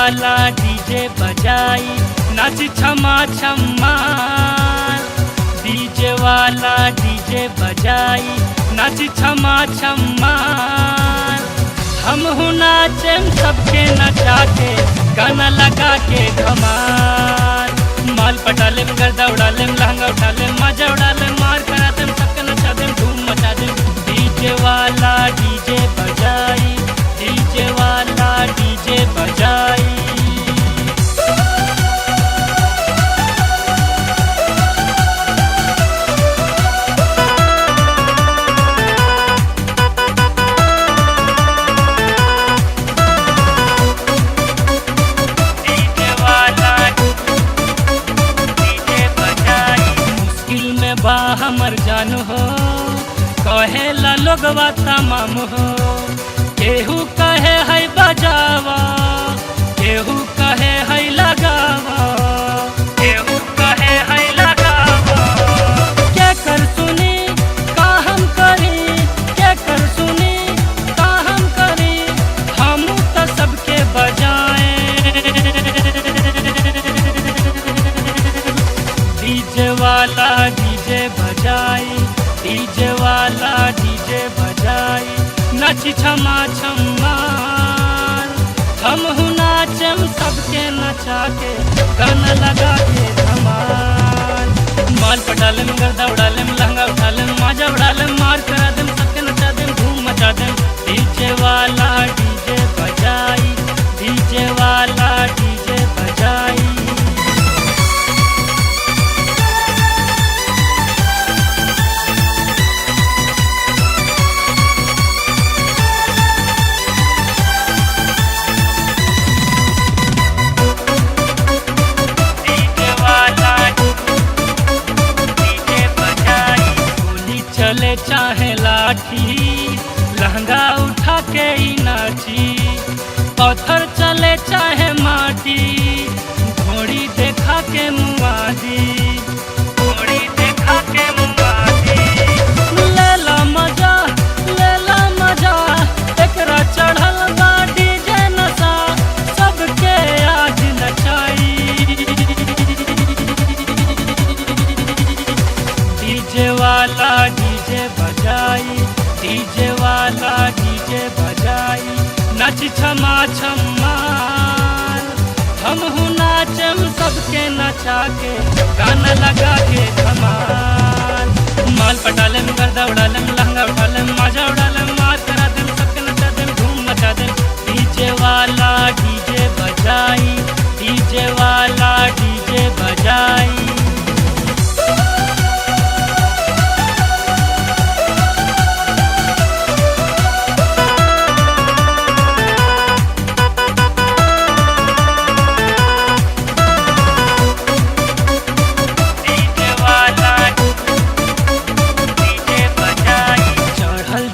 वाला डीजे बजाई नाच छमा छम्मा। डीजे वाला डीजे बजाई नाच छमा छम्मा। हम हूँ नाचेम सबके नचा के गाना लगा के धमाल। माल पटा लेम गर्दा उड़ा लेम लहंगा उठा लेम मजा उड़ा लेम मार करा देम सबके नचा देम धूम मचा देम। डीजे वाला डीजे बजाई डीजे वाला डीजे बजाई। बा हमर जान हो कहेला लोगवा तमाम हो। केहू कहे है बजावा केहू कहे है लगावा केहू कहे है लगावा। क्या कर सुनी का हम करी क्या कर सुनी का हम करी हम तो सबके बजाए। डीजे वाला डीजे बजाई डीजे वाला डीजे बजाई नाच छमा छम्मा। हम हूँ नाचम सबके नचा के गाना लगा के धमाल। माल पटा लेम गर्दा उड़ा लेम लहंगा उठा लेम मजा उड़ा लेम मार करा देम सबके नचा देम धूम मचा देम। डीजे वाला डीजे बजाई डीजे वाला डीजे बजाई। चले चाहे लाठी लहंगा उठा के ही नाची। पत्थर चले चाहे माटी घोड़ी देखा के मुआदी घोड़ी देखा के मुआदी। लेला मजा एकरा चढ़ल बा डीजे नशा सबके आज नचाई। डीजे वाला डीजे बजाई डीजे वाला डीजे बजाई नाच छमा छम्मा। हम हूँ नाचम सबके नचा के गाना लगा के धमाल। माल पटा लेम गर्दा उड़ा लेम लहंगा उठा लेम मजा उड़ा लेम मार करा देम सबके नचा देम धूम मचा देम। डीजे वाला डीजे बजाई डीजे वाला डीजे बजाई।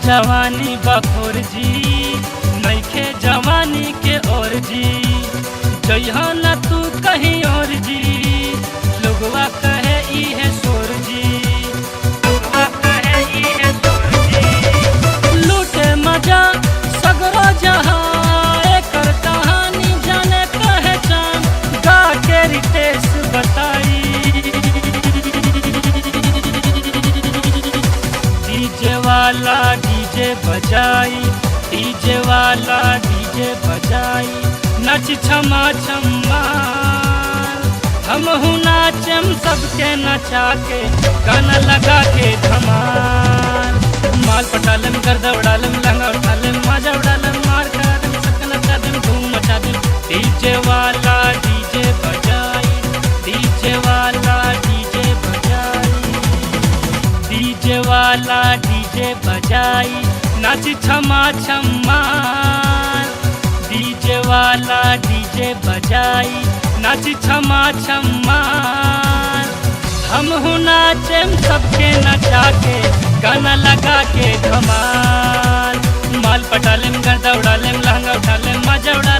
जवानी बखोर जी नइखे जवानी के और जी जइहा न तू कहीं और जी। लोगवा कहे ई है शोर जी लोगवा कहे ई है शोर जी। लूटे मजा सगरो जहाँ एकर कहानी जाने कहे चान गा के रितेश बताई। डीजे वाला डीजे बजाई डीजे वाला डीजे बजाई नाच छमा छम्मा। हम हूँ नाचम सबके नचा के गाना लगा के धमाल। माल पटा लेम गर्दा उड़ा लेम लहंगा उठा लेम मजा उड़ा लेम मार करा देम सबके नचा देम धूम मचा देम। डीजे वाला डीजे बजाई डीजे वाला डीजे बजाई डीजे वाला डीजे बजाई नाच छमा छम्मा। डीजे वाला डीजे बजाई नाच छमा छम्मा। हम हूँ नाचेम सबके नचा के गाना लगा के धमाल। माल पटा लेम गर्दा उड़ा लेम लहंगा उठा लेम मजा उड़ा